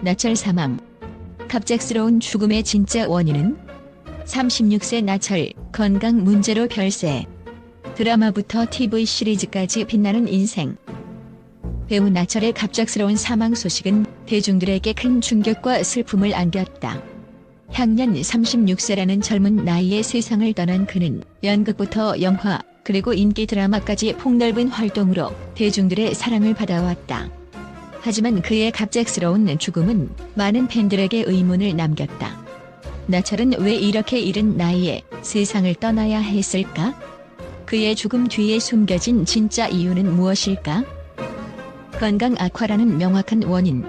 나철 사망. 갑작스러운 죽음의 진짜 원인은? 36세 나철, 건강 문제로 별세. 드라마부터 TV 시리즈까지 빛나는 인생. 배우 나철의 갑작스러운 사망 소식은 대중들에게 큰 충격과 슬픔을 안겼다. 향년 36세라는 젊은 나이에 세상을 떠난 그는 연극부터 영화, 그리고 인기 드라마까지 폭넓은 활동으로 대중들의 사랑을 받아왔다. 하지만 그의 갑작스러운 죽음은 많은 팬들에게 의문을 남겼다. 나철은 왜 이렇게 이른 나이에 세상을 떠나야 했을까? 그의 죽음 뒤에 숨겨진 진짜 이유는 무엇일까? 건강 악화라는 명확한 원인.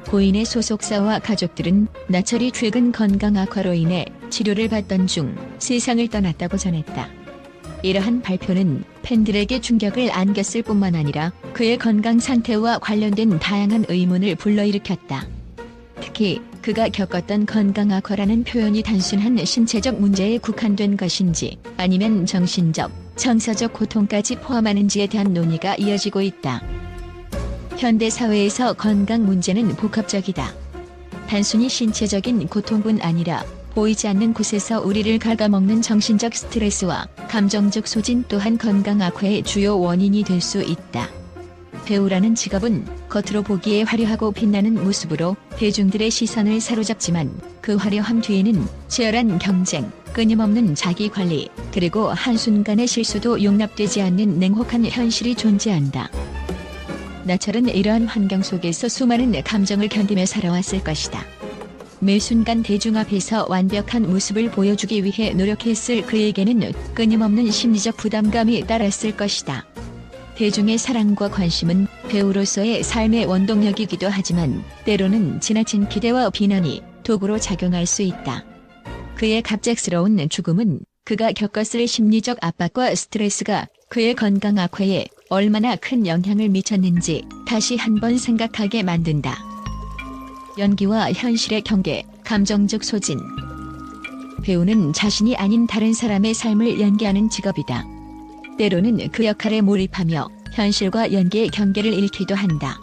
고인의 소속사와 가족들은 나철이 최근 건강 악화로 인해 치료를 받던 중 세상을 떠났다고 전했다. 이러한 발표는 팬들에게 충격을 안겼을 뿐만 아니라 그의 건강 상태와 관련된 다양한 의문을 불러일으켰다. 특히 그가 겪었던 건강 악화라는 표현이 단순한 신체적 문제에 국한된 것인지 아니면 정신적, 정서적 고통까지 포함하는지에 대한 논의가 이어지고 있다. 현대 사회에서 건강 문제는 복합적이다. 단순히 신체적인 고통뿐 아니라 보이지 않는 곳에서 우리를 갉아먹는 정신적 스트레스와 감정적 소진 또한 건강 악화의 주요 원인이 될 수 있다. 배우라는 직업은 겉으로 보기에 화려하고 빛나는 모습으로 대중들의 시선을 사로잡지만 그 화려함 뒤에는 치열한 경쟁, 끊임없는 자기관리, 그리고 한순간의 실수도 용납되지 않는 냉혹한 현실이 존재한다. 나철은 이러한 환경 속에서 수많은 감정을 견디며 살아왔을 것이다. 매 순간 대중 앞에서 완벽한 모습을 보여주기 위해 노력했을 그에게는 끊임없는 심리적 부담감이 따랐을 것이다. 대중의 사랑과 관심은 배우로서의 삶의 원동력이기도 하지만 때로는 지나친 기대와 비난이 도구로 작용할 수 있다. 그의 갑작스러운 죽음은 그가 겪었을 심리적 압박과 스트레스가 그의 건강 악화에 얼마나 큰 영향을 미쳤는지 다시 한번 생각하게 만든다. 연기와 현실의 경계, 감정적 소진. 배우는 자신이 아닌 다른 사람의 삶을 연기하는 직업이다. 때로는 그 역할에 몰입하며 현실과 연기의 경계를 잃기도 한다.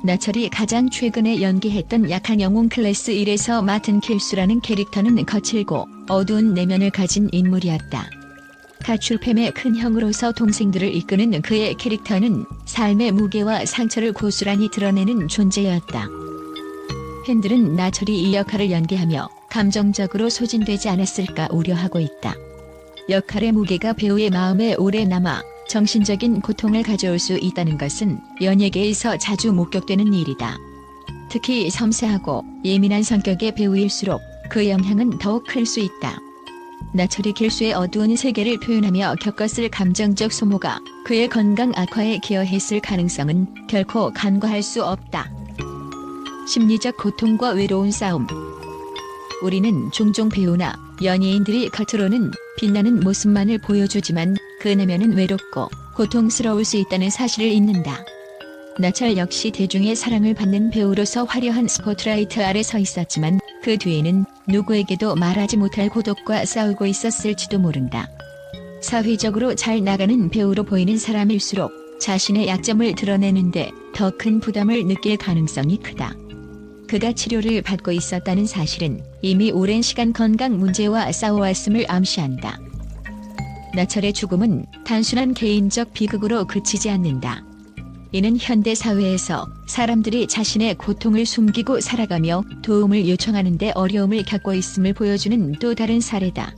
나철이 가장 최근에 연기했던 약한 영웅 클래스 1에서 맡은 길수라는 캐릭터는 거칠고 어두운 내면을 가진 인물이었다. 가출팸의 큰 형으로서 동생들을 이끄는 그의 캐릭터는 삶의 무게와 상처를 고스란히 드러내는 존재였다. 팬들은 나철이 이 역할을 연기하며 감정적으로 소진되지 않았을까 우려하고 있다. 역할의 무게가 배우의 마음에 오래 남아 정신적인 고통을 가져올 수 있다는 것은 연예계에서 자주 목격되는 일이다. 특히 섬세하고 예민한 성격의 배우일수록 그 영향은 더욱 클 수 있다. 나철이 길수의 어두운 세계를 표현하며 겪었을 감정적 소모가 그의 건강 악화에 기여했을 가능성은 결코 간과할 수 없다. 심리적 고통과 외로운 싸움. 우리는 종종 배우나 연예인들이 겉으로는 빛나는 모습만을 보여주지만 그 내면은 외롭고 고통스러울 수 있다는 사실을 잊는다. 나철 역시 대중의 사랑을 받는 배우로서 화려한 스포트라이트 아래 서 있었지만 그 뒤에는 누구에게도 말하지 못할 고독과 싸우고 있었을지도 모른다. 사회적으로 잘 나가는 배우로 보이는 사람일수록 자신의 약점을 드러내는데 더 큰 부담을 느낄 가능성이 크다. 그가 치료를 받고 있었다는 사실은 이미 오랜 시간 건강 문제와 싸워왔음을 암시한다. 나철의 죽음은 단순한 개인적 비극으로 그치지 않는다. 이는 현대 사회에서 사람들이 자신의 고통을 숨기고 살아가며 도움을 요청하는 데 어려움을 겪고 있음을 보여주는 또 다른 사례다.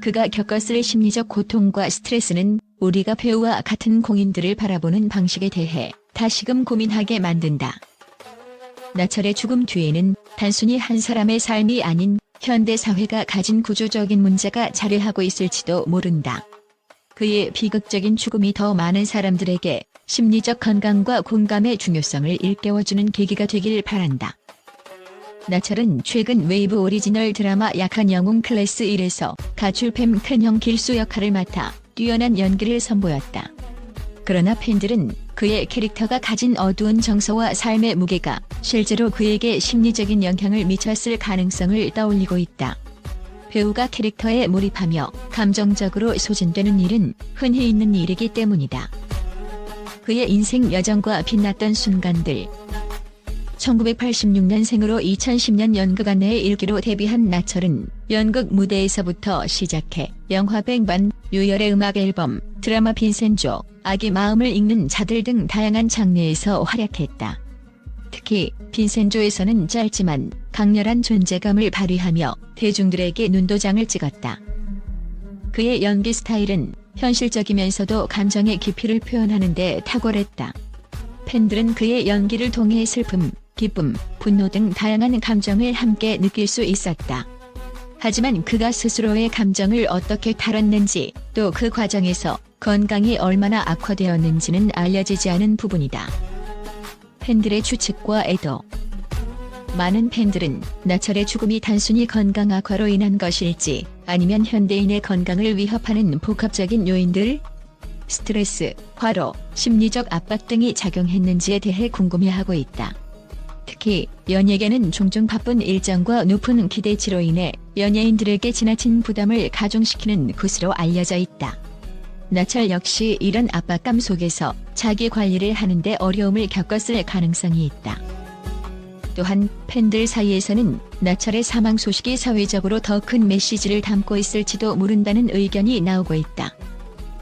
그가 겪었을 심리적 고통과 스트레스는 우리가 배우와 같은 공인들을 바라보는 방식에 대해 다시금 고민하게 만든다. 나철의 죽음 뒤에는 단순히 한 사람의 삶이 아닌 현대 사회가 가진 구조적인 문제가 자리하고 있을지도 모른다. 그의 비극적인 죽음이 더 많은 사람들에게 심리적 건강과 공감의 중요성을 일깨워주는 계기가 되길 바란다. 나철은 최근 웨이브 오리지널 드라마 약한 영웅 클래스 1에서 가출팸 큰형 길수 역할을 맡아 뛰어난 연기를 선보였다. 그러나 팬들은 그의 캐릭터가 가진 어두운 정서와 삶의 무게가 실제로 그에게 심리적인 영향을 미쳤을 가능성을 떠올리고 있다. 배우가 캐릭터에 몰입하며 감정적으로 소진되는 일은 흔히 있는 일이기 때문이다. 그의 인생 여정과 빛났던 순간들. 1986년생으로 2010년 연극 안내의 일기로 데뷔한 나철은 연극 무대에서부터 시작해 영화 뱅반, 유열의 음악 앨범, 드라마 빈센조, 아기 마음을 읽는 자들 등 다양한 장르에서 활약했다. 특히 빈센조에서는 짧지만 강렬한 존재감을 발휘하며 대중들에게 눈도장을 찍었다. 그의 연기 스타일은 현실적이면서도 감정의 깊이를 표현하는 데 탁월했다. 팬들은 그의 연기를 통해 슬픔, 기쁨, 분노 등 다양한 감정을 함께 느낄 수 있었다. 하지만 그가 스스로의 감정을 어떻게 다뤘는지, 또 그 과정에서 건강이 얼마나 악화되었는지는 알려지지 않은 부분이다. 팬들의 추측과 애도. 많은 팬들은 나철의 죽음이 단순히 건강 악화로 인한 것일지, 아니면 현대인의 건강을 위협하는 복합적인 요인들, 스트레스, 과로, 심리적 압박 등이 작용했는지에 대해 궁금해하고 있다. 특히 연예계는 종종 바쁜 일정과 높은 기대치로 인해 연예인들에게 지나친 부담을 가중시키는 곳으로 알려져 있다. 나철 역시 이런 압박감 속에서 자기 관리를 하는데 어려움을 겪었을 가능성이 있다. 또한 팬들 사이에서는 나철의 사망 소식이 사회적으로 더 큰 메시지를 담고 있을지도 모른다는 의견이 나오고 있다.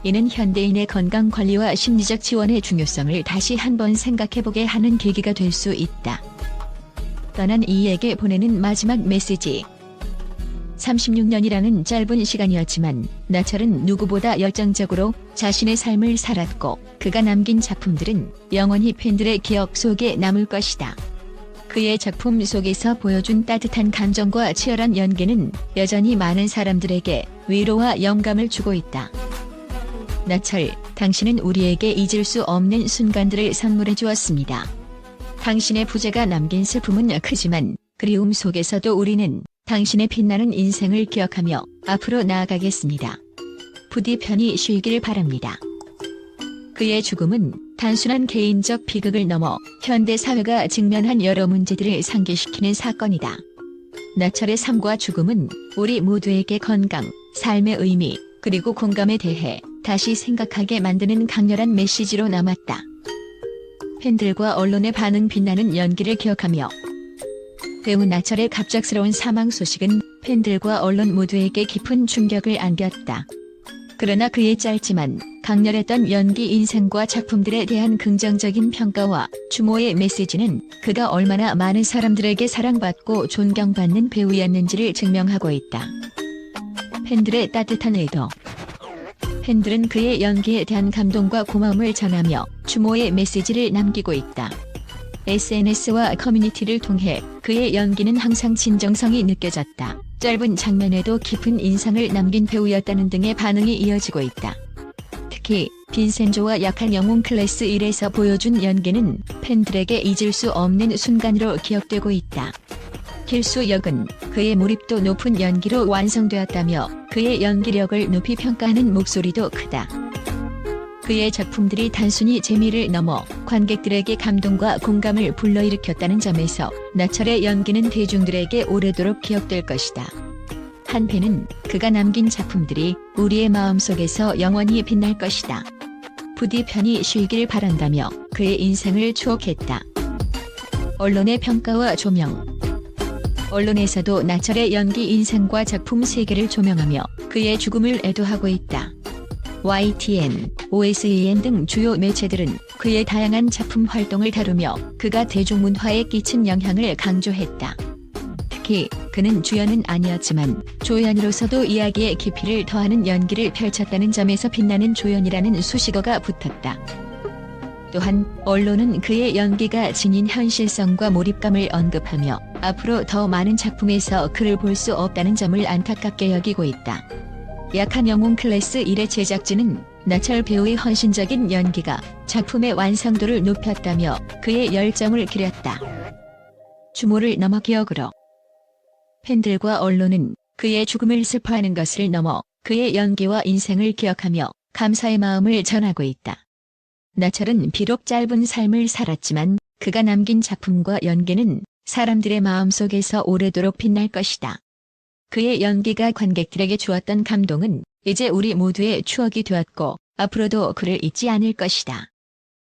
이는 현대인의 건강 관리와 심리적 지원의 중요성을 다시 한번 생각해보게 하는 계기가 될 수 있다. 떠난 이에게 보내는 마지막 메시지. 36년이라는 짧은 시간이었지만 나철은 누구보다 열정적으로 자신의 삶을 살았고, 그가 남긴 작품들은 영원히 팬들의 기억 속에 남을 것이다. 그의 작품 속에서 보여준 따뜻한 감정과 치열한 연기는 여전히 많은 사람들에게 위로와 영감을 주고 있다. 나철, 당신은 우리에게 잊을 수 없는 순간들을 선물해 주었습니다. 당신의 부재가 남긴 슬픔은 크지만 그리움 속에서도 우리는 당신의 빛나는 인생을 기억하며 앞으로 나아가겠습니다. 부디 편히 쉬길 바랍니다. 그의 죽음은 단순한 개인적 비극을 넘어 현대 사회가 직면한 여러 문제들을 상기시키는 사건이다. 나철의 삶과 죽음은 우리 모두에게 건강, 삶의 의미, 그리고 공감에 대해 다시 생각하게 만드는 강렬한 메시지로 남았다. 팬들과 언론의 반응. 빛나는 연기를 기억하며. 배우 나철의 갑작스러운 사망 소식은 팬들과 언론 모두에게 깊은 충격을 안겼다. 그러나 그의 짧지만 강렬했던 연기 인생과 작품들에 대한 긍정적인 평가와 추모의 메시지는 그가 얼마나 많은 사람들에게 사랑받고 존경받는 배우였는지를 증명하고 있다. 팬들의 따뜻한 의도. 팬들은 그의 연기에 대한 감동과 고마움을 전하며 추모의 메시지를 남기고 있다. SNS와 커뮤니티를 통해 그의 연기는 항상 진정성이 느껴졌다. 짧은 장면에도 깊은 인상을 남긴 배우였다는 등의 반응이 이어지고 있다. 특히 빈센조와 약한 영웅 클래스 1에서 보여준 연기는 팬들에게 잊을 수 없는 순간으로 기억되고 있다. 필수 역은 그의 몰입도 높은 연기로 완성되었다며 그의 연기력을 높이 평가하는 목소리도 크다. 그의 작품들이 단순히 재미를 넘어 관객들에게 감동과 공감을 불러일으켰다는 점에서 나철의 연기는 대중들에게 오래도록 기억될 것이다. 한편은 그가 남긴 작품들이 우리의 마음속에서 영원히 빛날 것이다. 부디 편히 쉬길 바란다며 그의 인생을 추억했다. 언론의 평가와 조명. 언론에서도 나철의 연기 인생과 작품 세계를 조명하며 그의 죽음을 애도하고 있다. YTN, OSEN 등 주요 매체들은 그의 다양한 작품 활동을 다루며 그가 대중문화에 끼친 영향을 강조했다. 특히 그는 주연은 아니었지만 조연으로서도 이야기의 깊이를 더하는 연기를 펼쳤다는 점에서 빛나는 조연이라는 수식어가 붙었다. 또한 언론은 그의 연기가 지닌 현실성과 몰입감을 언급하며 앞으로 더 많은 작품에서 그를 볼 수 없다는 점을 안타깝게 여기고 있다. 약한 영웅 클래스 1의 제작진은 나철 배우의 헌신적인 연기가 작품의 완성도를 높였다며 그의 열정을 기렸다. 추모를 넘어 기억으로. 팬들과 언론은 그의 죽음을 슬퍼하는 것을 넘어 그의 연기와 인생을 기억하며 감사의 마음을 전하고 있다. 나철은 비록 짧은 삶을 살았지만 그가 남긴 작품과 연기는 사람들의 마음속에서 오래도록 빛날 것이다. 그의 연기가 관객들에게 주었던 감동은 이제 우리 모두의 추억이 되었고 앞으로도 그를 잊지 않을 것이다.